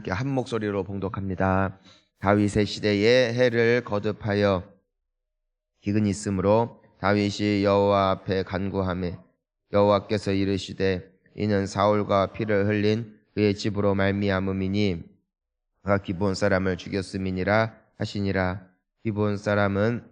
함께 한 목소리로 봉독합니다. 다윗의 시대에 해를 거듭하여 기근이 있으므로 다윗이 여호와 앞에 간구하며 여호와께서 이르시되 이는 사울과 피를 흘린 그의 집으로 말미암음이니 그가 기브온 사람을 죽였음이니라 하시니라. 기브온 사람은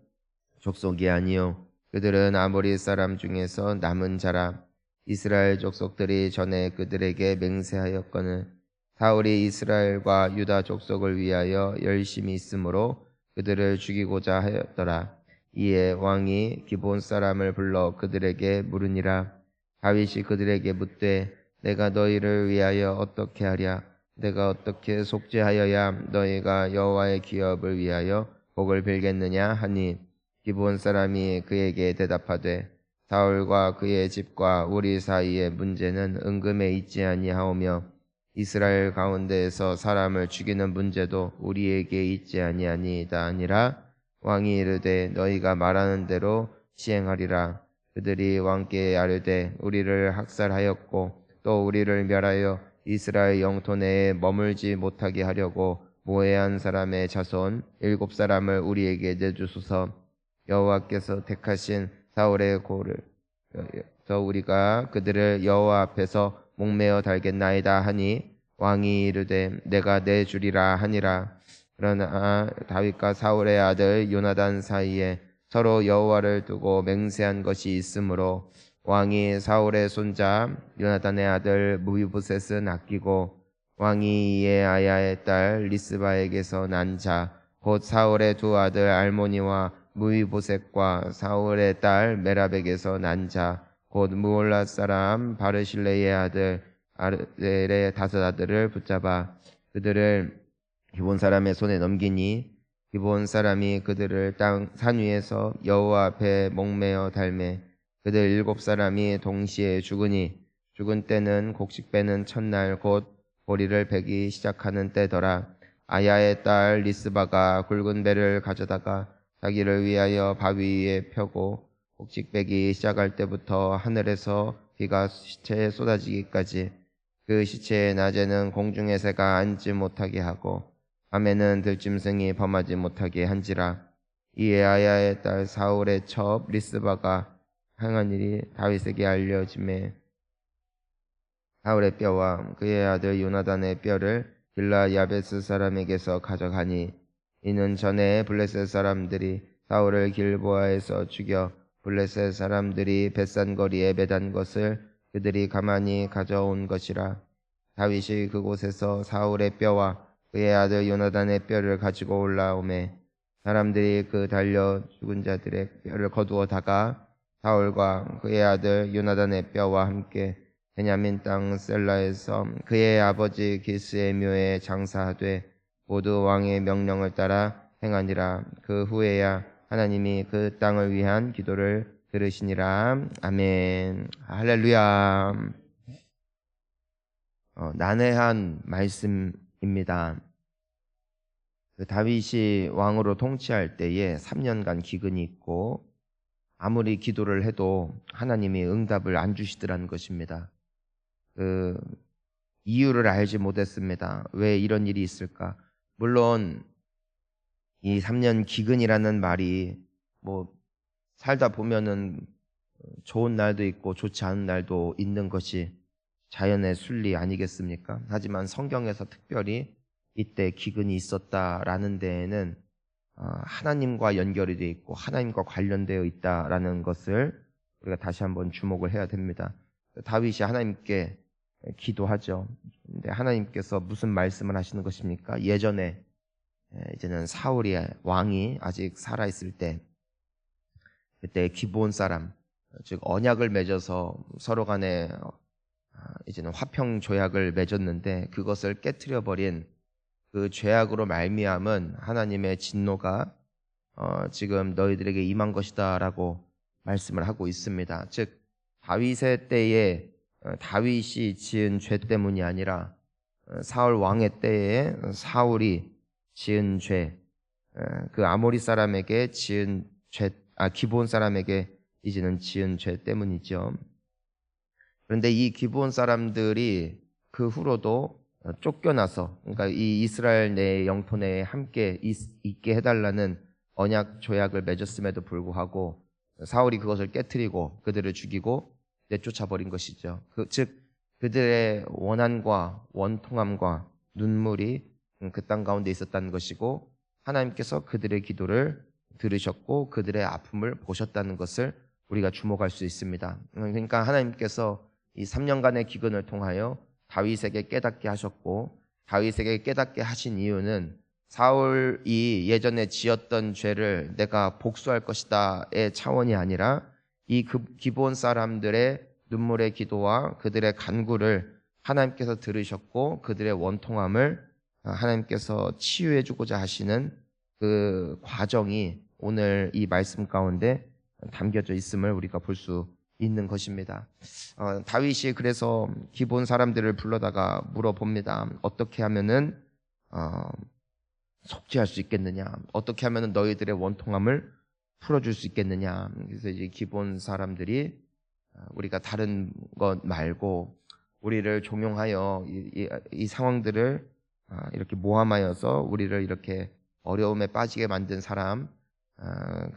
족속이 아니요 그들은 아모리 사람 중에서 남은 자라. 이스라엘 족속들이 전에 그들에게 맹세하였거늘 사울이 이스라엘과 유다 족속을 위하여 열심히 있으므로 그들을 죽이고자 하였더라. 이에 왕이 기브온 사람을 불러 그들에게 물으니라. 다윗이 그들에게 묻되 내가 너희를 위하여 어떻게 하랴? 내가 어떻게 속죄하여야 너희가 여호와의 기업을 위하여 복을 빌겠느냐 하니 기브온 사람이 그에게 대답하되 사울과 그의 집과 우리 사이의 문제는 은금에 있지 아니하오며 이스라엘 가운데에서 사람을 죽이는 문제도 우리에게 있지 아니하니이다 하니라. 왕이 이르되 너희가 말하는 대로 시행하리라. 그들이 왕께 아뢰되 우리를 학살하였고 또 우리를 멸하여 이스라엘 영토 내에 머물지 못하게 하려고 모해한 사람의 자손 7사람을 우리에게 내주소서. 여호와께서 택하신 사울의 고를 더 우리가 그들을 여호와 앞에서 목매어 달겠나이다 하니 왕이 이르되 내가 내주리라 하니라. 그러나 다윗과 사울의 아들 요나단 사이에 서로 여호와를 두고 맹세한 것이 있으므로 왕이 사울의 손자 요나단의 아들 무비보셋은 아끼고 왕이 이에 아야의 딸 리스바에게서 난 자 곧 사울의 두 아들 알모니와 무비보셋과 사울의 딸 메랍에게서 난 자 곧 무올라 사람 바르실레의 아들 아르델의 5 아들을 붙잡아 그들을 기브온 사람의 손에 넘기니 기브온 사람이 그들을 산 위에서 여호와 앞에 목매어 달매 그들 7사람이 동시에 죽으니 죽은 때는 곡식 빼는 첫날 곧 보리를 베기 시작하는 때더라. 아야의 딸 리스바가 굵은 배를 가져다가 자기를 위하여 바위 위에 펴고 곡식 빼기 시작할 때부터 하늘에서 비가 시체에 쏟아지기까지 그 시체의 낮에는 공중의 새가 앉지 못하게 하고 밤에는 들짐승이 범하지 못하게 한지라. 이에 아야의 딸 사울의 첩 리스바가 행한 일이 다윗에게 알려지매 사울의 뼈와 그의 아들 요나단의 뼈를 길라 야베스 사람에게서 가져가니 이는 전에 블레셋 사람들이 사울을 길보아에서 죽여 블레셋 사람들이 벳산 거리에 매단 것을 그들이 가만히 가져온 것이라. 다윗이 그곳에서 사울의 뼈와 그의 아들 요나단의 뼈를 가지고 올라오매 사람들이 그 달려 죽은 자들의 뼈를 거두어다가 사울과 그의 아들 요나단의 뼈와 함께 베냐민 땅 셀라에서 그의 아버지 기스의 묘에 장사하되 모두 왕의 명령을 따라 행하니라. 그 후에야 하나님이 그 땅을 위한 기도를 들으시니라. 아멘. 할렐루야. 난해한 말씀입니다. 다윗이 왕으로 통치할 때에 3년간 기근이 있고 아무리 기도를 해도 하나님이 응답을 안 주시더라는 것입니다. 그 이유를 알지 못했습니다. 왜 이런 일이 있을까? 물론 이 3년 기근이라는 말이 뭐 살다 보면은 좋은 날도 있고 좋지 않은 날도 있는 것이 자연의 순리 아니겠습니까? 하지만 성경에서 특별히 이때 기근이 있었다라는 데에는 하나님과 연결이 되어 있고 하나님과 관련되어 있다라는 것을 우리가 다시 한번 주목을 해야 됩니다. 다윗이 하나님께 기도하죠. 근데 하나님께서 무슨 말씀을 하시는 것입니까? 예전에 이제는 사울이 왕이 아직 살아있을 때 그때 기브온 사람 즉 언약을 맺어서 서로 간에 이제는 화평 조약을 맺었는데 그것을 깨트려 버린 그 죄악으로 말미암은 하나님의 진노가 지금 너희들에게 임한 것이다라고 말씀을 하고 있습니다. 즉 다윗의 때에 다윗이 지은 죄 때문이 아니라 사울 왕의 때에 사울이 지은 죄, 그 아모리 사람에게 지은 죄, 기브온 사람에게 이제는 지은 죄 때문이죠. 그런데 이 기브온 사람들이 그 후로도 쫓겨나서, 그러니까 이 이스라엘 내 영토 내에 함께 있게 해달라는 언약 조약을 맺었음에도 불구하고 사울이 그것을 깨뜨리고 그들을 죽이고 내쫓아버린 것이죠. 즉 그들의 원한과 원통함과 눈물이 그 땅 가운데 있었다는 것이고, 하나님께서 그들의 기도를 들으셨고 그들의 아픔을 보셨다는 것을 우리가 주목할 수 있습니다. 그러니까 하나님께서 이 3년간의 기근을 통하여 다윗에게 깨닫게 하셨고, 다윗에게 깨닫게 하신 이유는 사울이 예전에 지었던 죄를 내가 복수할 것이다의 차원이 아니라 이 기브온 사람들의 눈물의 기도와 그들의 간구를 하나님께서 들으셨고 그들의 원통함을 하나님께서 치유해 주고자 하시는 그 과정이 오늘 이 말씀 가운데 담겨져 있음을 우리가 볼 수 있는 것입니다. 다윗이 그래서 기브온 사람들을 불러다가 물어봅니다. 어떻게 하면은 속죄할 수 있겠느냐? 어떻게 하면은 너희들의 원통함을 풀어줄 수 있겠느냐? 그래서 이제 기브온 사람들이 우리가 다른 것 말고 우리를 종용하여 이 상황들을 이렇게 모함하여서 우리를 이렇게 어려움에 빠지게 만든 사람,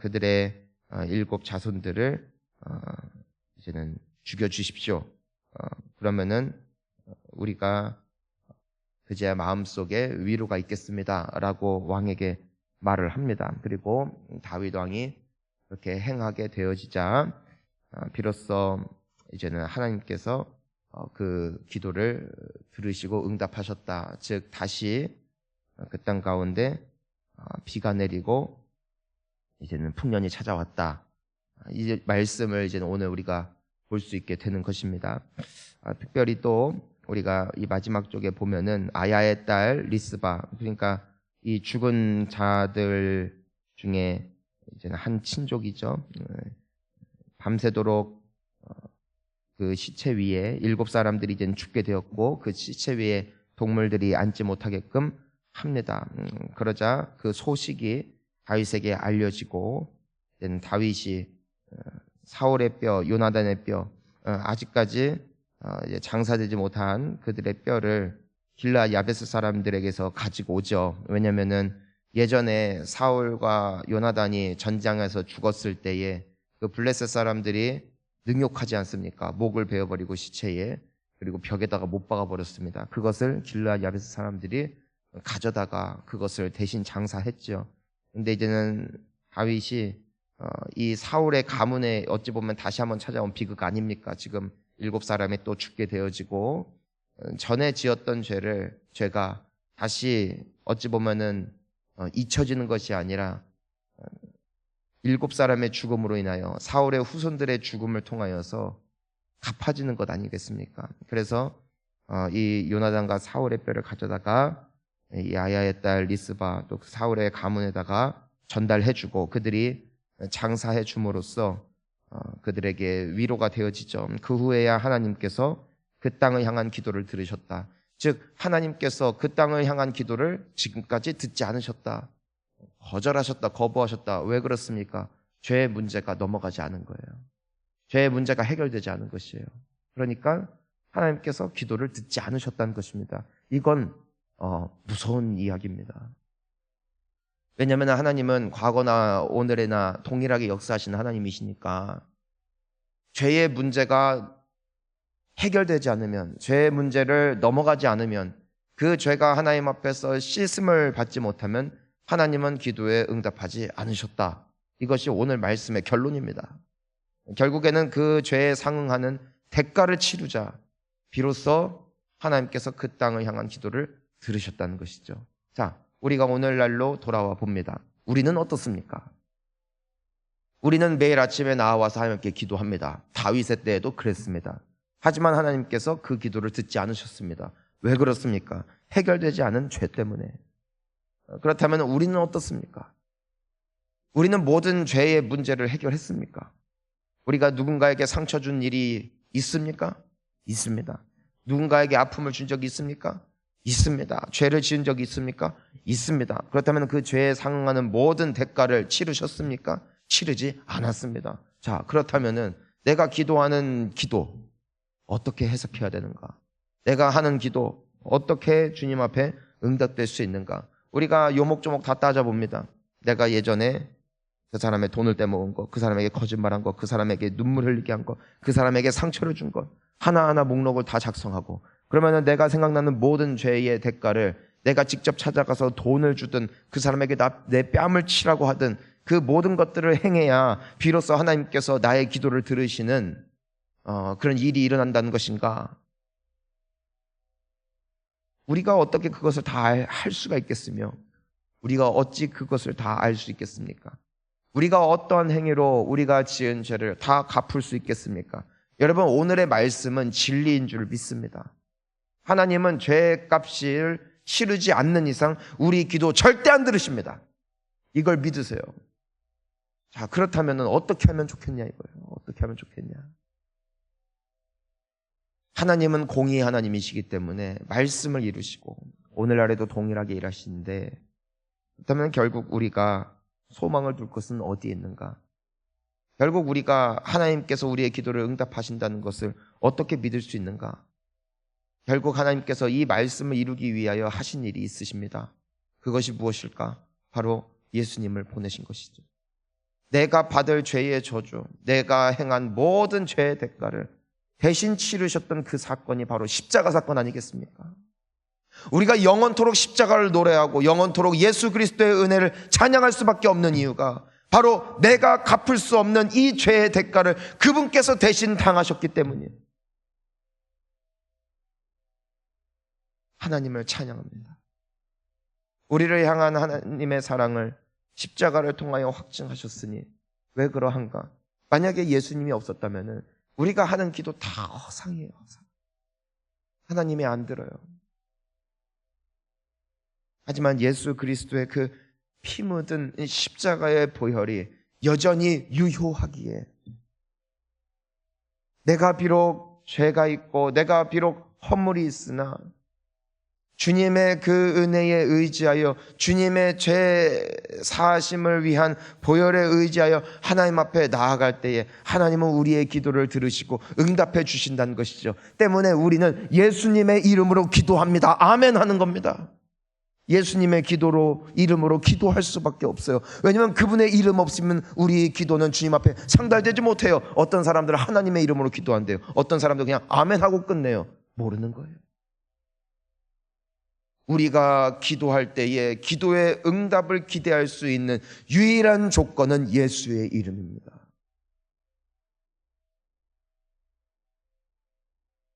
그들의 7 자손들을 이제는 죽여주십시오. 그러면은 우리가 그제야 마음속에 위로가 있겠습니다 라고 왕에게 말을 합니다. 그리고 다윗 왕이 그렇게 행하게 되어지자 비로소 이제는 하나님께서 그 기도를 들으시고 응답하셨다. 즉 다시 그 땅 가운데 비가 내리고 이제는 풍년이 찾아왔다. 이 말씀을 이제는 오늘 우리가 볼 수 있게 되는 것입니다. 특별히 또 우리가 이 마지막 쪽에 보면은 아야의 딸 리스바, 그러니까 이 죽은 자들 중에 이제는 한 친족이죠. 밤새도록 그 시체 위에 7 사람들이 이제 죽게 되었고 그 시체 위에 동물들이 앉지 못하게끔 합니다. 그러자 그 소식이 다윗에게 알려지고 다윗이 사울의 뼈, 요나단의 뼈, 아직까지 장사되지 못한 그들의 뼈를 길라 야베스 사람들에게서 가지고 오죠. 왜냐하면은 예전에 사울과 요나단이 전장에서 죽었을 때에 그 블레셋 사람들이 능욕하지 않습니까? 목을 베어버리고 시체에, 그리고 벽에다가 못 박아 버렸습니다. 그것을 길라 야베스 사람들이 가져다가 그것을 대신 장사했죠. 근데 이제는 다윗이 이 사울의 가문에 어찌 보면 다시 한번 찾아온 비극 아닙니까? 지금 7 사람이 또 죽게 되어지고 전에 지었던 죄가 다시 어찌 보면은 잊혀지는 것이 아니라 7 사람의 죽음으로 인하여 사울의 후손들의 죽음을 통하여서 갚아지는 것 아니겠습니까? 그래서 이 요나단과 사울의 뼈를 가져다가 이 아야의 딸 리스바 또 사울의 가문에다가 전달해주고 그들이 장사해 줌으로써 그들에게 위로가 되어지죠. 그 후에야 하나님께서 그 땅을 향한 기도를 들으셨다. 즉 하나님께서 그 땅을 향한 기도를 지금까지 듣지 않으셨다. 거절하셨다. 거부하셨다. 왜 그렇습니까? 죄의 문제가 넘어가지 않은 거예요. 죄의 문제가 해결되지 않은 것이에요. 그러니까 하나님께서 기도를 듣지 않으셨다는 것입니다. 이건 무서운 이야기입니다. 왜냐하면 하나님은 과거나 오늘에나 동일하게 역사하시는 하나님이시니까 죄의 문제가 해결되지 않으면, 죄의 문제를 넘어가지 않으면, 그 죄가 하나님 앞에서 씻음을 받지 못하면 하나님은 기도에 응답하지 않으셨다. 이것이 오늘 말씀의 결론입니다. 결국에는 그 죄에 상응하는 대가를 치르자 비로소 하나님께서 그 땅을 향한 기도를 들으셨다는 것이죠. 자, 우리가 오늘날로 돌아와 봅니다. 우리는 어떻습니까? 우리는 매일 아침에 나와서 하나님께 기도합니다. 다윗의 때에도 그랬습니다. 하지만 하나님께서 그 기도를 듣지 않으셨습니다. 왜 그렇습니까? 해결되지 않은 죄 때문에. 그렇다면 우리는 어떻습니까? 우리는 모든 죄의 문제를 해결했습니까? 우리가 누군가에게 상처 준 일이 있습니까? 있습니다. 누군가에게 아픔을 준 적이 있습니까? 있습니다. 죄를 지은 적이 있습니까? 있습니다. 그렇다면 그 죄에 상응하는 모든 대가를 치르셨습니까? 치르지 않았습니다. 자, 그렇다면은 내가 기도하는 기도 어떻게 해석해야 되는가? 내가 하는 기도 어떻게 주님 앞에 응답될 수 있는가? 우리가 요목조목 다 따져봅니다. 내가 예전에 그 사람의 돈을 떼먹은 것, 그 사람에게 거짓말한 것, 그 사람에게 눈물 흘리게 한 것, 그 사람에게 상처를 준 것, 하나하나 목록을 다 작성하고, 그러면은 내가 생각나는 모든 죄의 대가를 내가 직접 찾아가서 돈을 주든 그 사람에게 내 뺨을 치라고 하든 그 모든 것들을 행해야 비로소 하나님께서 나의 기도를 들으시는 그런 일이 일어난다는 것인가? 우리가 어떻게 그것을 다 할 수가 있겠으며 우리가 어찌 그것을 다 알 수 있겠습니까? 우리가 어떠한 행위로 우리가 지은 죄를 다 갚을 수 있겠습니까? 여러분, 오늘의 말씀은 진리인 줄 믿습니다. 하나님은 죄값을 치르지 않는 이상 우리 기도 절대 안 들으십니다. 이걸 믿으세요. 자, 그렇다면 어떻게 하면 좋겠냐 이거예요. 어떻게 하면 좋겠냐. 하나님은 공의의 하나님이시기 때문에 말씀을 이루시고 오늘날에도 동일하게 일하시는데, 그렇다면 결국 우리가 소망을 둘 것은 어디에 있는가? 결국 우리가 하나님께서 우리의 기도를 응답하신다는 것을 어떻게 믿을 수 있는가? 결국 하나님께서 이 말씀을 이루기 위하여 하신 일이 있으십니다. 그것이 무엇일까? 바로 예수님을 보내신 것이죠. 내가 받을 죄의 저주, 내가 행한 모든 죄의 대가를 대신 치르셨던 그 사건이 바로 십자가 사건 아니겠습니까? 우리가 영원토록 십자가를 노래하고 영원토록 예수 그리스도의 은혜를 찬양할 수밖에 없는 이유가 바로 내가 갚을 수 없는 이 죄의 대가를 그분께서 대신 당하셨기 때문이에요. 하나님을 찬양합니다. 우리를 향한 하나님의 사랑을 십자가를 통하여 확증하셨으니 왜 그러한가? 만약에 예수님이 없었다면 우리가 하는 기도 다 허상이에요. 허상. 하나님이 안 들어요. 하지만 예수 그리스도의 그 피 묻은 십자가의 보혈이 여전히 유효하기에, 내가 비록 죄가 있고 내가 비록 허물이 있으나 주님의 그 은혜에 의지하여 주님의 죄 사하심을 위한 보혈에 의지하여 하나님 앞에 나아갈 때에 하나님은 우리의 기도를 들으시고 응답해 주신다는 것이죠. 때문에 우리는 예수님의 이름으로 기도합니다. 아멘 하는 겁니다. 예수님의 이름으로 기도할 수밖에 없어요. 왜냐하면 그분의 이름 없으면 우리 기도는 주님 앞에 상달되지 못해요. 어떤 사람들은 하나님의 이름으로 기도한대요. 어떤 사람들은 그냥 아멘 하고 끝내요. 모르는 거예요. 우리가 기도할 때에 기도의 응답을 기대할 수 있는 유일한 조건은 예수의 이름입니다.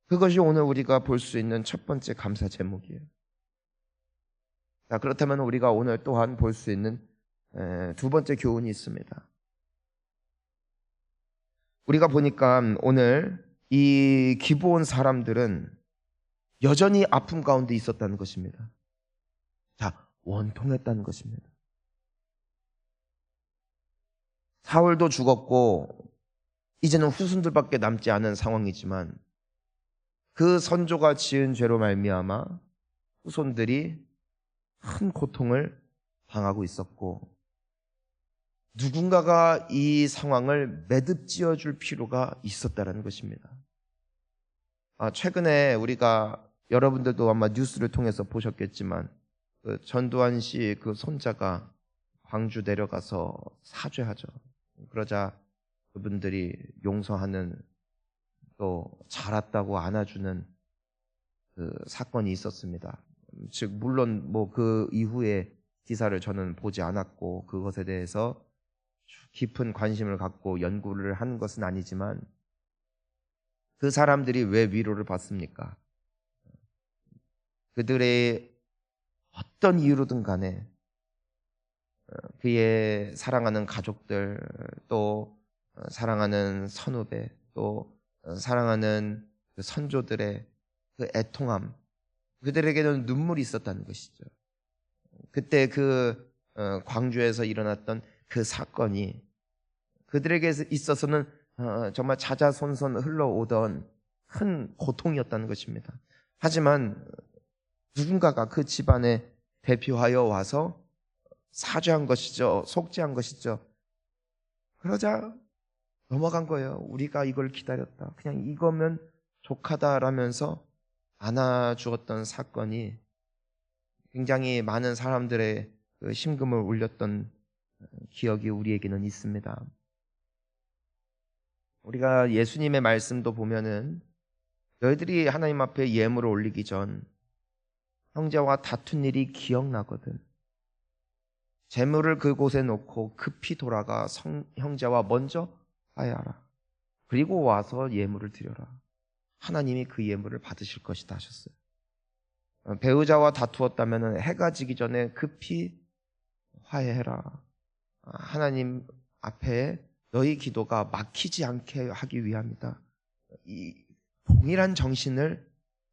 그것이 오늘 우리가 볼 수 있는 첫 번째 감사 제목이에요. 자, 그렇다면 우리가 오늘 또한 볼 수 있는 두 번째 교훈이 있습니다. 우리가 보니까 오늘 이 기브온 사람들은 여전히 아픔 가운데 있었다는 것입니다. 자, 원통했다는 것입니다. 사울도 죽었고 이제는 후손들밖에 남지 않은 상황이지만 그 선조가 지은 죄로 말미암아 후손들이 큰 고통을 당하고 있었고, 누군가가 이 상황을 매듭지어 줄 필요가 있었다는 것입니다. 최근에 우리가 여러분들도 아마 뉴스를 통해서 보셨겠지만 그 전두환 씨 그 손자가 광주 내려가서 사죄하죠. 그러자 그분들이 용서하는, 또 자랐다고 안아주는 그 사건이 있었습니다. 즉 물론 뭐 그 이후에 기사를 저는 보지 않았고 그것에 대해서 깊은 관심을 갖고 연구를 한 것은 아니지만, 그 사람들이 왜 위로를 받습니까? 그들의 어떤 이유로든 간에 그의 사랑하는 가족들, 또 사랑하는 선후배, 또 사랑하는 그 선조들의 그 애통함, 그들에게는 눈물이 있었다는 것이죠. 그때 그 광주에서 일어났던 그 사건이 그들에게 있어서는 정말 자자손손 흘러오던 큰 고통이었다는 것입니다. 하지만 누군가가 그 집안에 대표하여 와서 사죄한 것이죠. 속죄한 것이죠. 그러자 넘어간 거예요. 우리가 이걸 기다렸다. 그냥 이거면 족하다라면서 안아주었던 사건이 굉장히 많은 사람들의 그 심금을 울렸던 기억이 우리에게는 있습니다. 우리가 예수님의 말씀도 보면은 너희들이 하나님 앞에 예물을 올리기 전 형제와 다툰 일이 기억나거든. 재물을 그곳에 놓고 급히 돌아가 형제와 먼저 화해하라. 그리고 와서 예물을 드려라. 하나님이 그 예물을 받으실 것이다 하셨어요. 배우자와 다투었다면 해가 지기 전에 급히 화해해라. 하나님 앞에 너희 기도가 막히지 않게 하기 위함이다. 이 동일한 정신을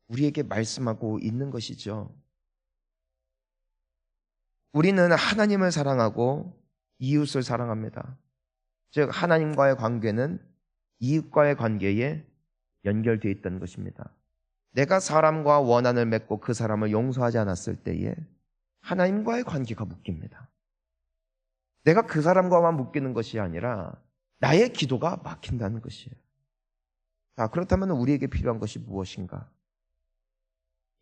우리에게 말씀하고 있는 것이죠. 우리는 하나님을 사랑하고 이웃을 사랑합니다. 즉 하나님과의 관계는 이웃과의 관계에 연결되어 있다는 것입니다. 내가 사람과 원한을 맺고 그 사람을 용서하지 않았을 때에 하나님과의 관계가 묶입니다. 내가 그 사람과만 묶이는 것이 아니라 나의 기도가 막힌다는 것이에요. 자, 그렇다면 우리에게 필요한 것이 무엇인가?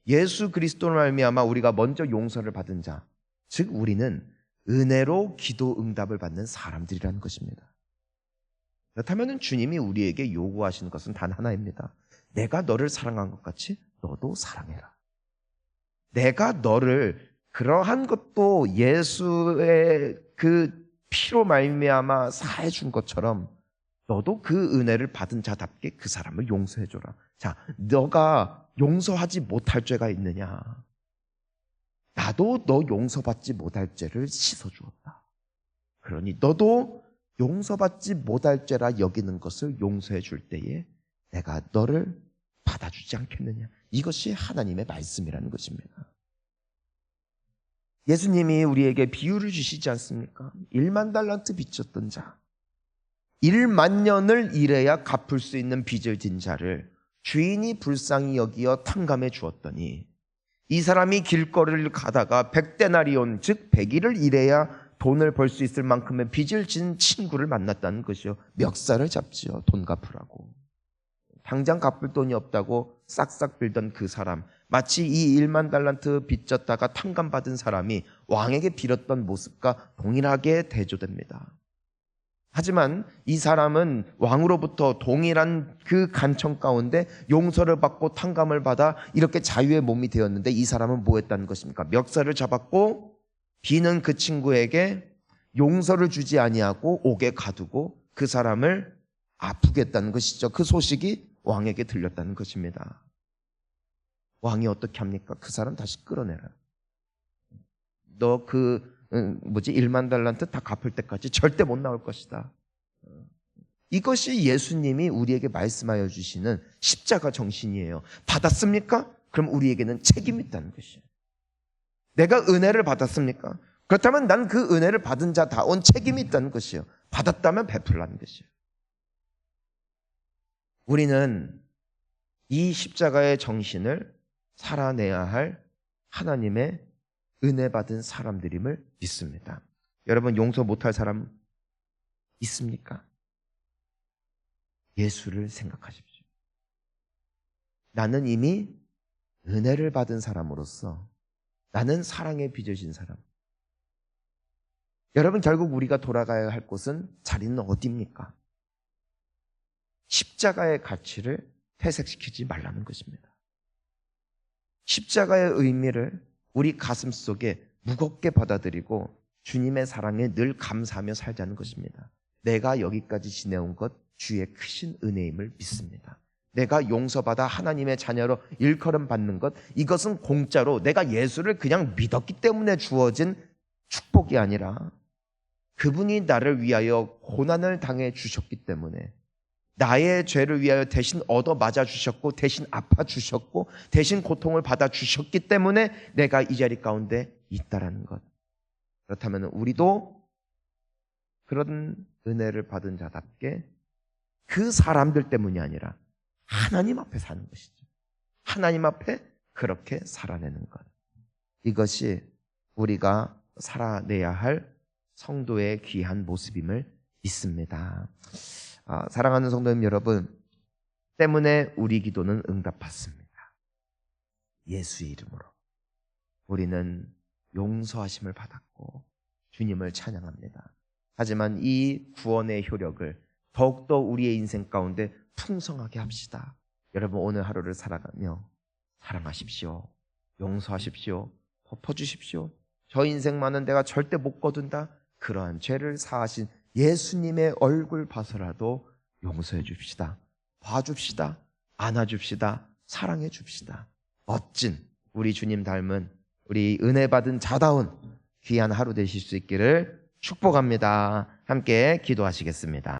예수 그리스도로 말미암아 우리가 먼저 용서를 받은 자, 즉 우리는 은혜로 기도 응답을 받는 사람들이라는 것입니다. 그렇다면 주님이 우리에게 요구하시는 것은 단 하나입니다. 내가 너를 사랑한 것 같이 너도 사랑해라. 내가 너를 그러한 것도 예수의 그 피로 말미암아 사해 준 것처럼 너도 그 은혜를 받은 자답게 그 사람을 용서해줘라. 자, 너가 용서하지 못할 죄가 있느냐? 나도 너 용서받지 못할 죄를 씻어주었다. 그러니 너도 용서받지 못할 죄라 여기는 것을 용서해 줄 때에 내가 너를 받아주지 않겠느냐. 이것이 하나님의 말씀이라는 것입니다. 예수님이 우리에게 비유를 주시지 않습니까? 1만 달란트 빚졌던 자, 1만 년을 일해야 갚을 수 있는 빚을 진 자를 주인이 불쌍히 여기어 탕감해 주었더니 이 사람이 길거리를 가다가 100데나리온 즉 100일을 일해야 돈을 벌 수 있을 만큼의 빚을 진 친구를 만났다는 것이요. 멱살을 잡지요. 돈 갚으라고. 당장 갚을 돈이 없다고 싹싹 빌던 그 사람, 마치 이 1만 달란트 빚졌다가 탕감받은 사람이 왕에게 빌었던 모습과 동일하게 대조됩니다. 하지만 이 사람은 왕으로부터 동일한 그 간청 가운데 용서를 받고 탕감을 받아 이렇게 자유의 몸이 되었는데 이 사람은 뭐 했다는 것입니까? 멱살을 잡았고 비는 그 친구에게 용서를 주지 아니하고 옥에 가두고 그 사람을 아프게 했다는 것이죠. 그 소식이 왕에게 들렸다는 것입니다. 왕이 어떻게 합니까? 그 사람 다시 끌어내라. 너 1만 달란트 다 갚을 때까지 절대 못 나올 것이다. 이것이 예수님이 우리에게 말씀하여 주시는 십자가 정신이에요. 받았습니까? 그럼 우리에게는 책임이 있다는 것이에요. 내가 은혜를 받았습니까? 그렇다면 난 그 은혜를 받은 자다운 책임이 있다는 것이에요. 받았다면 베풀라는 것이에요. 우리는 이 십자가의 정신을 살아내야 할 하나님의 은혜 받은 사람들임을 믿습니다. 여러분 용서 못할 사람 있습니까? 예수를 생각하십시오. 나는 이미 은혜를 받은 사람으로서 나는 사랑에 빚어진 사람. 여러분 결국 우리가 돌아가야 할 곳은 자리는 어디입니까? 십자가의 가치를 퇴색시키지 말라는 것입니다. 십자가의 의미를 우리 가슴 속에 무겁게 받아들이고 주님의 사랑에 늘 감사하며 살자는 것입니다. 내가 여기까지 지내온 것 주의 크신 은혜임을 믿습니다. 내가 용서받아 하나님의 자녀로 일컬음 받는 것, 이것은 공짜로 내가 예수를 그냥 믿었기 때문에 주어진 축복이 아니라 그분이 나를 위하여 고난을 당해 주셨기 때문에 나의 죄를 위하여 대신 얻어 맞아 주셨고 대신 아파 주셨고 대신 고통을 받아 주셨기 때문에 내가 이 자리 가운데 있다라는 것. 그렇다면 우리도 그런 은혜를 받은 자답게 그 사람들 때문이 아니라 하나님 앞에 사는 것이죠. 하나님 앞에 그렇게 살아내는 것. 이것이 우리가 살아내야 할 성도의 귀한 모습임을 믿습니다. 사랑하는 성도님 여러분, 때문에 우리 기도는 응답받습니다. 예수의 이름으로 우리는 용서하심을 받았고 주님을 찬양합니다. 하지만 이 구원의 효력을 더욱더 우리의 인생 가운데 풍성하게 합시다. 여러분, 오늘 하루를 살아가며 사랑하십시오. 용서하십시오. 덮어주십시오. 저 인생만은 내가 절대 못 거둔다. 그러한 죄를 사하신 예수님의 얼굴 봐서라도 용서해 줍시다. 봐줍시다. 안아줍시다. 사랑해 줍시다. 멋진 우리 주님 닮은 우리 은혜 받은 자다운 귀한 하루 되실 수 있기를 축복합니다. 함께 기도하시겠습니다.